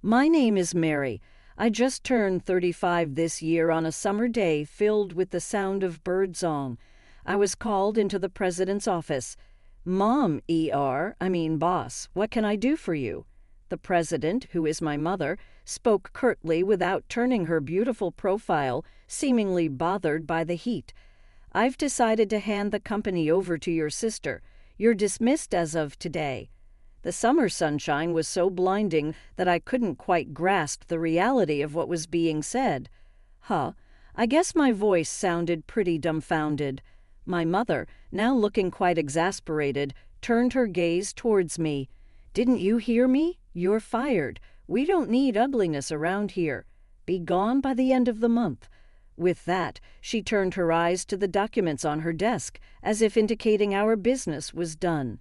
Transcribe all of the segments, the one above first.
My name is Mary. I just turned 35 this year on a summer day filled with the sound of birdsong. I was called into the president's office. Mom, boss, what can I do for you? The president, who is my mother, spoke curtly without turning her beautiful profile, seemingly bothered by the heat. I've decided to hand the company over to your sister. You're dismissed as of today. The summer sunshine was so blinding that I couldn't quite grasp the reality of what was being said. I guess my voice sounded pretty dumbfounded. My mother, now looking quite exasperated, turned her gaze towards me. Didn't you hear me? You're fired. We don't need ugliness around here. Be gone by the end of the month. With that, she turned her eyes to the documents on her desk, as if indicating our business was done.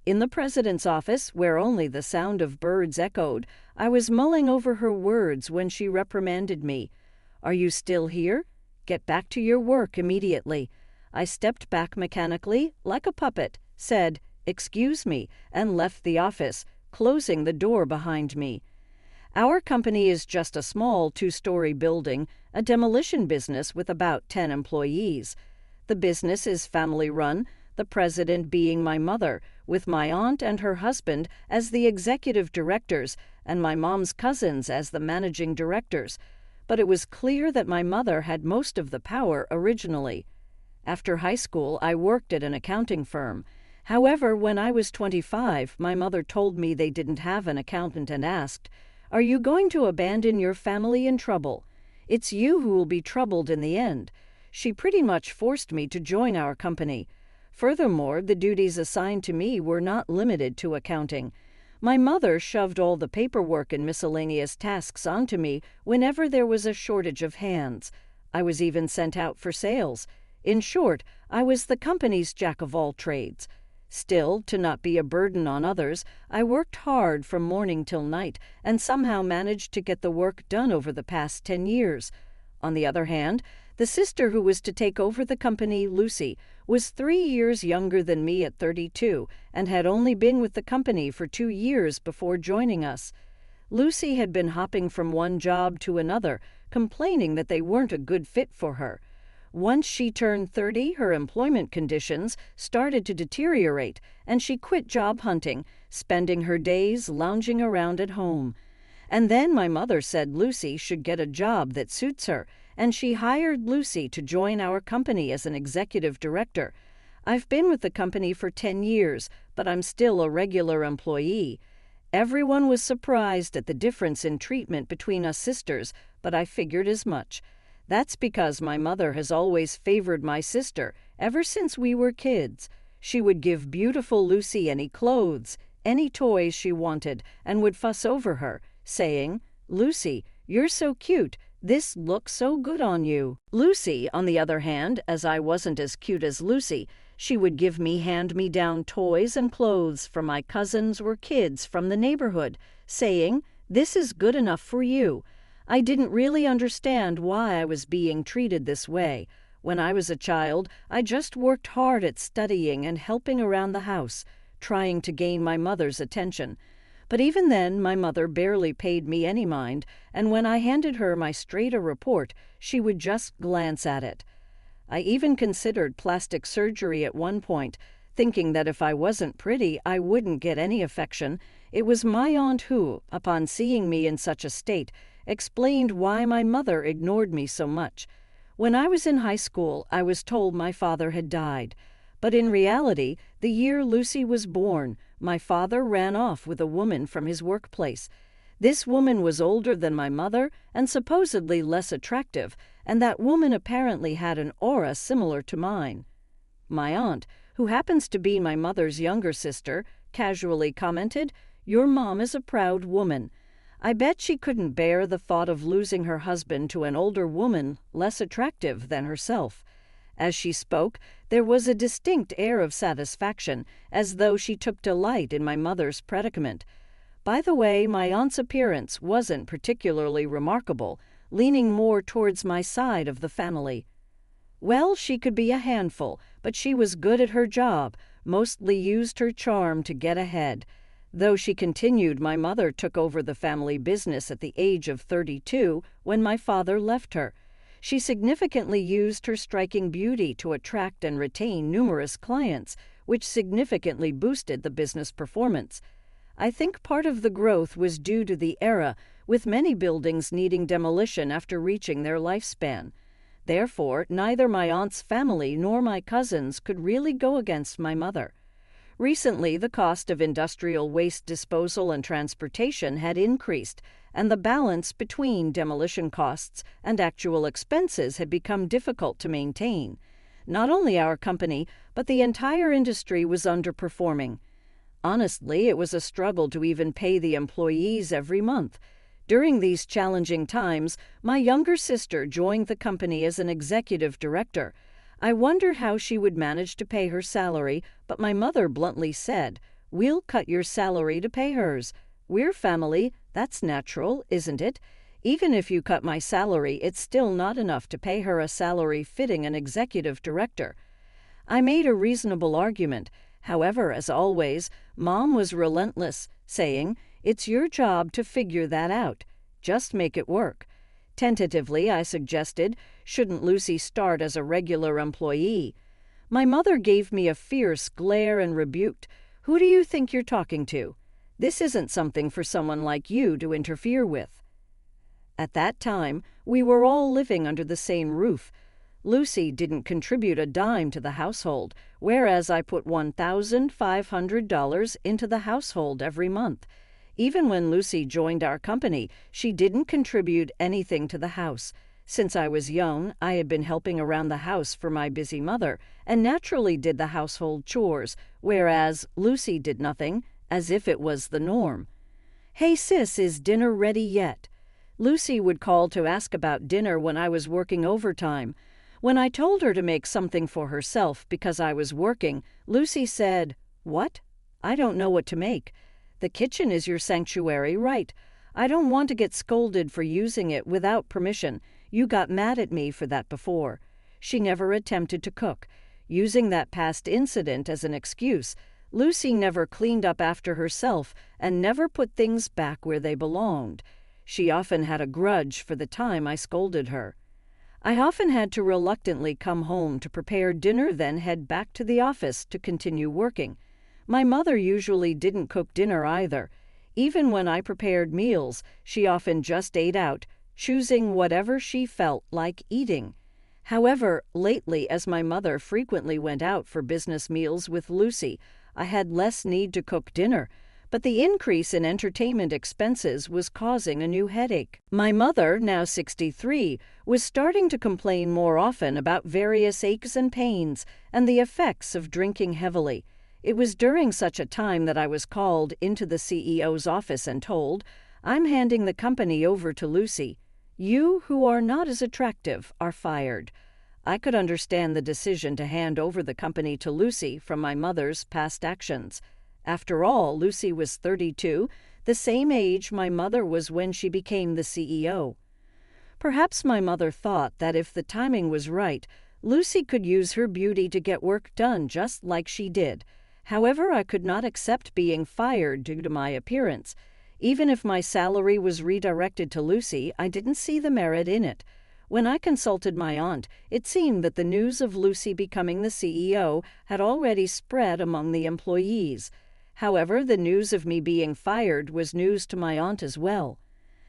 In the president's office, where only the sound of birds echoed, I was mulling over her words when she reprimanded me. Are you still here? Get back to your work immediately. I stepped back mechanically, like a puppet, said, "Excuse me," and left the office, closing the door behind me. Our company is just a small 2-story building, a demolition business with about 10 employees. The business is family-run, the president being my mother, with my aunt and her husband as the executive directors and my mom's cousins as the managing directors. But it was clear that my mother had most of the power originally. After high school, I worked at an accounting firm. However, when I was 25, my mother told me they didn't have an accountant and asked, "Are you going to abandon your family in trouble? It's you who will be troubled in the end." She pretty much forced me to join our company. Furthermore, the duties assigned to me were not limited to accounting. My mother shoved all the paperwork and miscellaneous tasks onto me whenever there was a shortage of hands. I was even sent out for sales. In short, I was the company's jack of all trades. Still, to not be a burden on others, I worked hard from morning till night and somehow managed to get the work done over the past 10 years. On the other hand, the sister who was to take over the company, Lucy, was 3 years younger than me at 32 and had only been with the company for 2 years before joining us. Lucy had been hopping from one job to another, complaining that they weren't a good fit for her. Once she turned 30, her employment conditions started to deteriorate, and she quit job hunting, spending her days lounging around at home. And then my mother said Lucy should get a job that suits her, and she hired Lucy to join our company as an executive director. I've been with the company for 10 years, but I'm still a regular employee. Everyone was surprised at the difference in treatment between us sisters, but I figured as much. That's because my mother has always favored my sister ever since we were kids. She would give beautiful Lucy any clothes, any toys she wanted, and would fuss over her, saying, "Lucy, you're so cute. This looks so good on you." Lucy, on the other hand, as I wasn't as cute as Lucy, she would give me hand-me-down toys and clothes from my cousins or kids from the neighborhood, saying, "This is good enough for you." I didn't really understand why I was being treated this way. When I was a child, I just worked hard at studying and helping around the house, trying to gain my mother's attention. But even then, my mother barely paid me any mind, and when I handed her my strata report, she would just glance at it. I even considered plastic surgery at one point, thinking that if I wasn't pretty, I wouldn't get any affection. It was my aunt who, upon seeing me in such a state, explained why my mother ignored me so much. When I was in high school, I was told my father had died. But in reality, the year Lucy was born, my father ran off with a woman from his workplace. This woman was older than my mother and supposedly less attractive, and that woman apparently had an aura similar to mine. My aunt, who happens to be my mother's younger sister, casually commented, "Your mom is a proud woman." I bet she couldn't bear the thought of losing her husband to an older woman less attractive than herself. As she spoke, there was a distinct air of satisfaction, as though she took delight in my mother's predicament. By the way, my aunt's appearance wasn't particularly remarkable, leaning more towards my side of the family. Well, she could be a handful, but she was good at her job, mostly used her charm to get ahead. Though she continued, my mother took over the family business at the age of 32 when my father left her. She significantly used her striking beauty to attract and retain numerous clients, which significantly boosted the business performance. I think part of the growth was due to the era, with many buildings needing demolition after reaching their lifespan. Therefore, neither my aunt's family nor my cousins could really go against my mother. Recently, the cost of industrial waste disposal and transportation had increased, and the balance between demolition costs and actual expenses had become difficult to maintain. Not only our company, but the entire industry was underperforming. Honestly, it was a struggle to even pay the employees every month. During these challenging times, my younger sister joined the company as an executive director. I wondered how she would manage to pay her salary, but my mother bluntly said, "We'll cut your salary to pay hers. We're family, that's natural, isn't it? Even if you cut my salary, it's still not enough to pay her a salary fitting an executive director." I made a reasonable argument. However, as always, Mom was relentless, saying, "It's your job to figure that out. Just make it work." Tentatively, I suggested, "Shouldn't Lucy start as a regular employee?" My mother gave me a fierce glare and rebuked. "Who do you think you're talking to? This isn't something for someone like you to interfere with." At that time, we were all living under the same roof. Lucy didn't contribute a dime to the household, whereas I put $1,500 into the household every month. Even when Lucy joined our company, she didn't contribute anything to the house. Since I was young, I had been helping around the house for my busy mother, and naturally did the household chores, whereas Lucy did nothing, as if it was the norm. "Hey sis, is dinner ready yet?" Lucy would call to ask about dinner when I was working overtime. When I told her to make something for herself because I was working, Lucy said, "What? I don't know what to make. The kitchen is your sanctuary, right? I don't want to get scolded for using it without permission. You got mad at me for that before." She never attempted to cook. Using that past incident as an excuse, Lucy never cleaned up after herself and never put things back where they belonged. She often had a grudge for the time I scolded her. I often had to reluctantly come home to prepare dinner, then head back to the office to continue working. My mother usually didn't cook dinner either. Even when I prepared meals, she often just ate out, choosing whatever she felt like eating. However, lately, as my mother frequently went out for business meals with Lucy, I had less need to cook dinner, but the increase in entertainment expenses was causing a new headache. My mother, now 63, was starting to complain more often about various aches and pains and the effects of drinking heavily. It was during such a time that I was called into the CEO's office and told, "I'm handing the company over to Lucy. You, who are not as attractive, are fired." I could understand the decision to hand over the company to Lucy from my mother's past actions. After all, Lucy was 32, the same age my mother was when she became the CEO. Perhaps my mother thought that if the timing was right, Lucy could use her beauty to get work done just like she did. However, I could not accept being fired due to my appearance. Even if my salary was redirected to Lucy, I didn't see the merit in it. When I consulted my aunt, it seemed that the news of Lucy becoming the CEO had already spread among the employees. However, the news of me being fired was news to my aunt as well.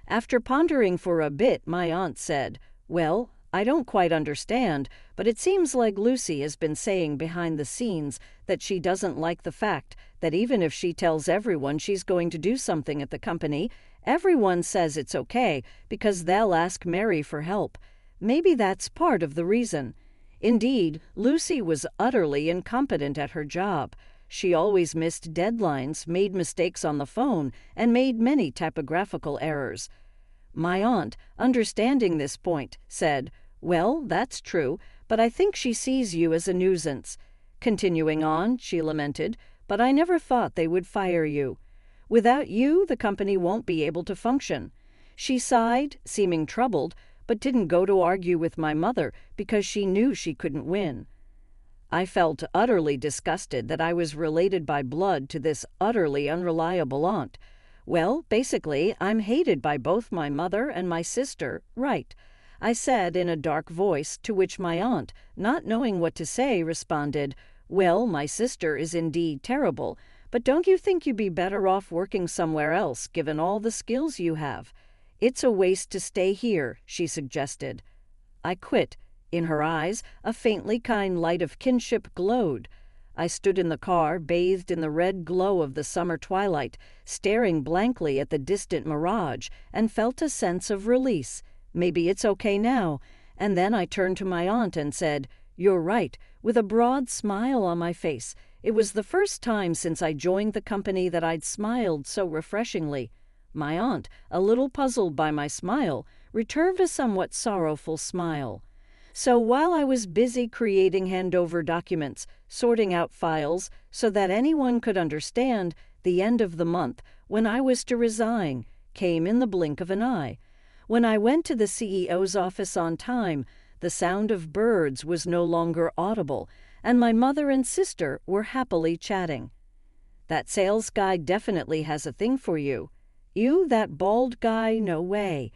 After pondering for a bit, my aunt said, "Well, I don't quite understand, but it seems like Lucy has been saying behind the scenes that she doesn't like the fact that even if she tells everyone she's going to do something at the company, everyone says it's okay because they'll ask Mary for help. Maybe that's part of the reason." Indeed, Lucy was utterly incompetent at her job. She always missed deadlines, made mistakes on the phone, and made many typographical errors. My aunt, understanding this point, said, "Well, that's true, but I think she sees you as a nuisance." Continuing on, she lamented, "But I never thought they would fire you. Without you, the company won't be able to function." She sighed, seeming troubled, but didn't go to argue with my mother because she knew she couldn't win. I felt utterly disgusted that I was related by blood to this utterly unreliable aunt. Well, basically, I'm hated by both my mother and my sister, right? I said in a dark voice, to which my aunt, not knowing what to say, responded, "Well, my sister is indeed terrible, but don't you think you'd be better off working somewhere else, given all the skills you have?" "It's a waste to stay here," she suggested. I quit. In her eyes, a faintly kind light of kinship glowed. I stood in the car, bathed in the red glow of the summer twilight, staring blankly at the distant mirage, and felt a sense of release. Maybe it's okay now. And then I turned to my aunt and said, "You're right," with a broad smile on my face. It was the first time since I joined the company that I'd smiled so refreshingly. My aunt, a little puzzled by my smile, returned a somewhat sorrowful smile. So while I was busy creating handover documents, sorting out files, so that anyone could understand, the end of the month, when I was to resign, came in the blink of an eye. When I went to the CEO's office on time, the sound of birds was no longer audible, and my mother and sister were happily chatting. "That sales guy definitely has a thing for you." "You, that bald guy? No way."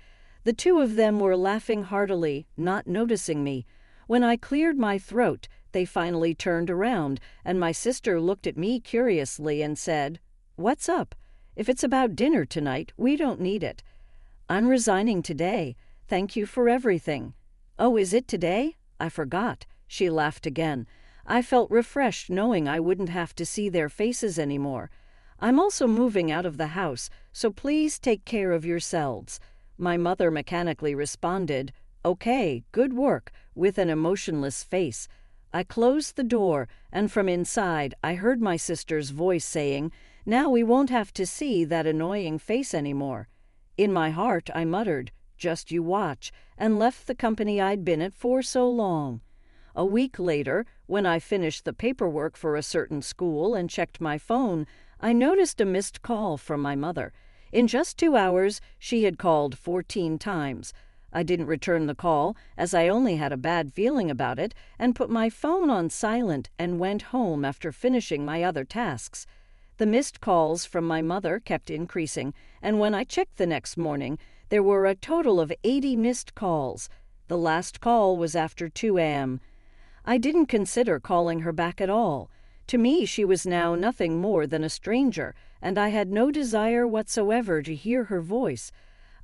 The two of them were laughing heartily, not noticing me. When I cleared my throat, they finally turned around, and my sister looked at me curiously and said, "What's up? If it's about dinner tonight, we don't need it." "I'm resigning today. Thank you for everything." "Oh, is it today? I forgot." She laughed again. I felt refreshed knowing I wouldn't have to see their faces anymore. "I'm also moving out of the house, so please take care of yourselves." My mother mechanically responded, "Okay, good work," with an emotionless face. I closed the door, and from inside I heard my sister's voice saying, "Now we won't have to see that annoying face anymore." In my heart I muttered, "Just you watch," and left the company I'd been at for so long. A week later, when I finished the paperwork for a certain school and checked my phone, I noticed a missed call from my mother. In just 2 hours, she had called 14 times. I didn't return the call, as I only had a bad feeling about it, and put my phone on silent and went home after finishing my other tasks. The missed calls from my mother kept increasing, and when I checked the next morning, there were a total of 80 missed calls. The last call was after 2 a.m. I didn't consider calling her back at all. To me, she was now nothing more than a stranger, and I had no desire whatsoever to hear her voice.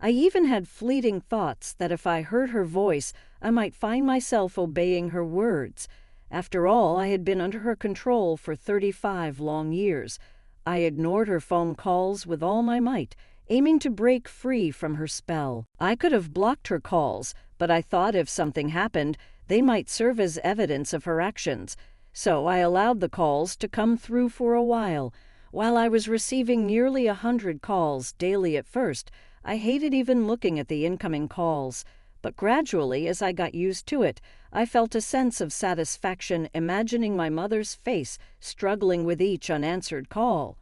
I even had fleeting thoughts that if I heard her voice, I might find myself obeying her words. After all, I had been under her control for 35 long years. I ignored her phone calls with all my might, aiming to break free from her spell. I could have blocked her calls, but I thought if something happened, they might serve as evidence of her actions. So I allowed the calls to come through for a while. While I was receiving nearly 100 calls daily at first, I hated even looking at the incoming calls. But gradually, as I got used to it, I felt a sense of satisfaction imagining my mother's face struggling with each unanswered call.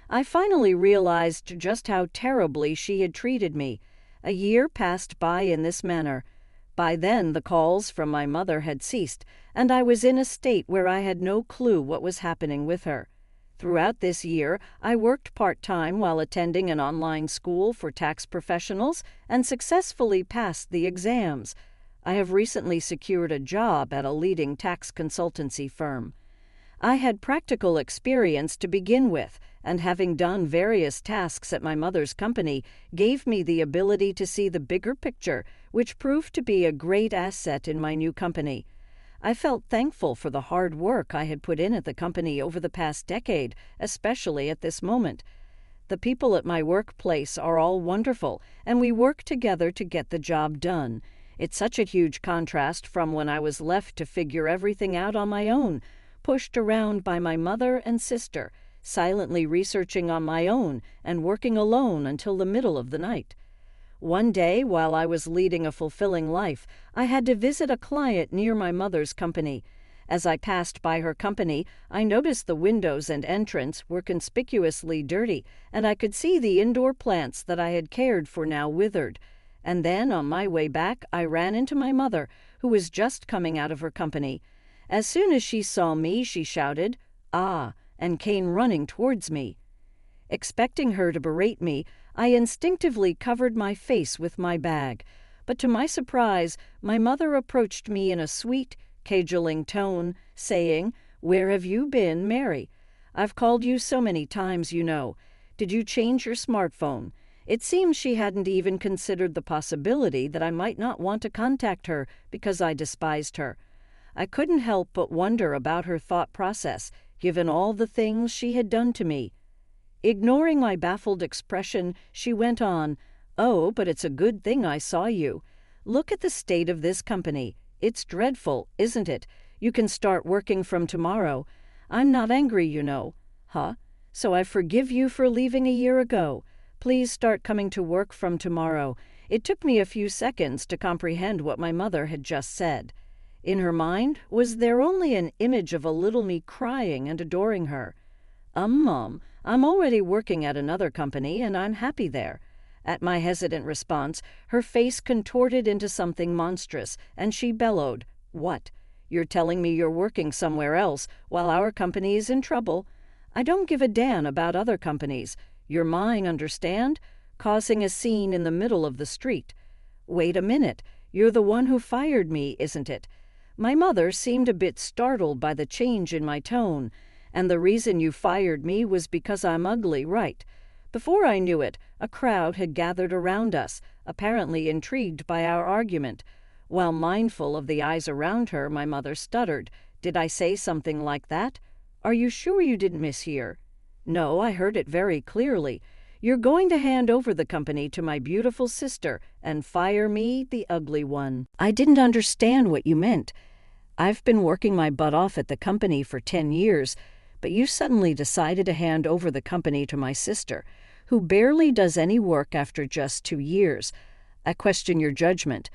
I finally realized just how terribly she had treated me. A year passed by in this manner. By then, the calls from my mother had ceased, and I was in a state where I had no clue what was happening with her. Throughout this year, I worked part-time while attending an online school for tax professionals and successfully passed the exams. I have recently secured a job at a leading tax consultancy firm. I had practical experience to begin with, and having done various tasks at my mother's company gave me the ability to see the bigger picture, which proved to be a great asset in my new company. I felt thankful for the hard work I had put in at the company over the past decade, especially at this moment. The people at my workplace are all wonderful, and we work together to get the job done. It's such a huge contrast from when I was left to figure everything out on my own, pushed around by my mother and sister, silently researching on my own and working alone until the middle of the night. One day, while I was leading a fulfilling life, I had to visit a client near my mother's company. As I passed by her company, I noticed the windows and entrance were conspicuously dirty, and I could see the indoor plants that I had cared for now withered. And then, on my way back, I ran into my mother, who was just coming out of her company. As soon as she saw me, she shouted, "Ah," and came running towards me. Expecting her to berate me, I instinctively covered my face with my bag. But to my surprise, my mother approached me in a sweet, cajoling tone, saying, "Where have you been, Mary? I've called you so many times, you know. Did you change your smartphone?" It seems she hadn't even considered the possibility that I might not want to contact her because I despised her. I couldn't help but wonder about her thought process, given all the things she had done to me. Ignoring my baffled expression, she went on, "Oh, but it's a good thing I saw you. Look at the state of this company. It's dreadful, isn't it? You can start working from tomorrow. I'm not angry, you know." "Huh? So I forgive you for leaving a year ago. Please start coming to work from tomorrow." It took me a few seconds to comprehend what my mother had just said. In her mind, was there only an image of a little me crying and adoring her? Mom, I'm already working at another company, and I'm happy there." At my hesitant response, her face contorted into something monstrous, and she bellowed, "What? You're telling me you're working somewhere else while our company is in trouble? I don't give a damn about other companies. You're mine, understand?" Causing a scene in the middle of the street. "Wait a minute. You're the one who fired me, isn't it?" My mother seemed a bit startled by the change in my tone. "And the reason you fired me was because I'm ugly, right?" Before I knew it, a crowd had gathered around us, apparently intrigued by our argument. While mindful of the eyes around her, my mother stuttered, "Did I say something like that? Are you sure you didn't mishear?" "No, I heard it very clearly. You're going to hand over the company to my beautiful sister and fire me, the ugly one." "I didn't understand what you meant. I've been working my butt off at the company for 10 years, but you suddenly decided to hand over the company to my sister, who barely does any work after just 2 years. I question your judgment."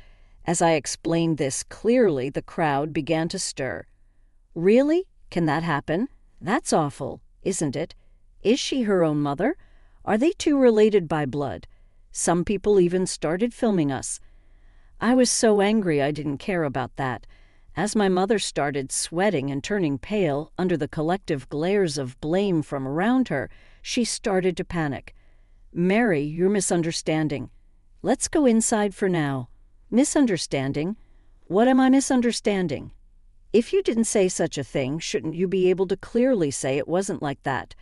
As I explained this clearly, the crowd began to stir. "Really? Can that happen? That's awful, isn't it? Is she her own mother? Are they two related by blood?" Some people even started filming us. I was so angry I didn't care about that. As my mother started sweating and turning pale under the collective glares of blame from around her, she started to panic. "Mary, you're misunderstanding. Let's go inside for now." "Misunderstanding? What am I misunderstanding? If you didn't say such a thing, shouldn't you be able to clearly say it wasn't like that?"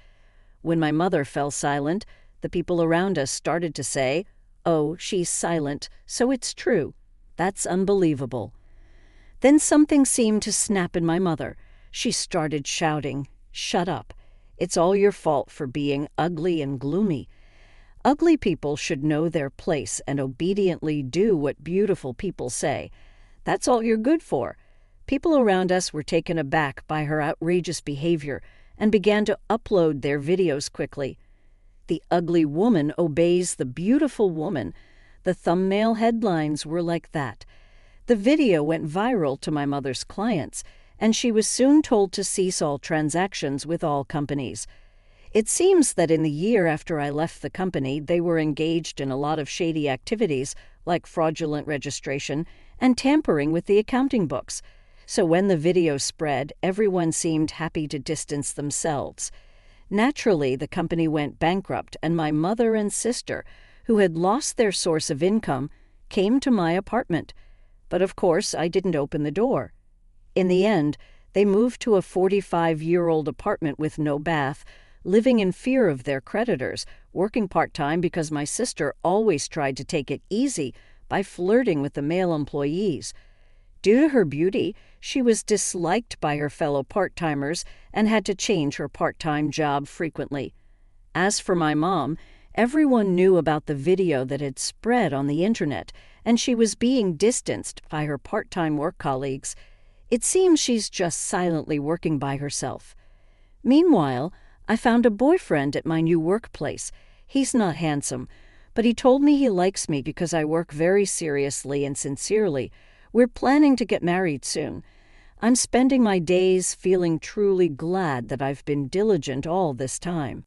When my mother fell silent, the people around us started to say, "Oh, she's silent, so it's true. That's unbelievable." Then something seemed to snap in my mother. She started shouting, "Shut up. It's all your fault for being ugly and gloomy. Ugly people should know their place and obediently do what beautiful people say. That's all you're good for." People around us were taken aback by her outrageous behavior and began to upload their videos quickly. "The ugly woman obeys the beautiful woman." The thumbnail headlines were like that. The video went viral to my mother's clients, and she was soon told to cease all transactions with all companies. It seems that in the year after I left the company, they were engaged in a lot of shady activities, like fraudulent registration and tampering with the accounting books. So when the video spread, everyone seemed happy to distance themselves. Naturally, the company went bankrupt, and my mother and sister, who had lost their source of income, came to my apartment. But of course, I didn't open the door. In the end, they moved to a 45-year-old apartment with no bath, living in fear of their creditors, working part-time because my sister always tried to take it easy by flirting with the male employees. Due to her beauty, she was disliked by her fellow part-timers and had to change her part-time job frequently. As for my mom, everyone knew about the video that had spread on the internet, and she was being distanced by her part-time work colleagues. It seems she's just silently working by herself. Meanwhile, I found a boyfriend at my new workplace. He's not handsome, but he told me he likes me because I work very seriously and sincerely. We're planning to get married soon. I'm spending my days feeling truly glad that I've been diligent all this time.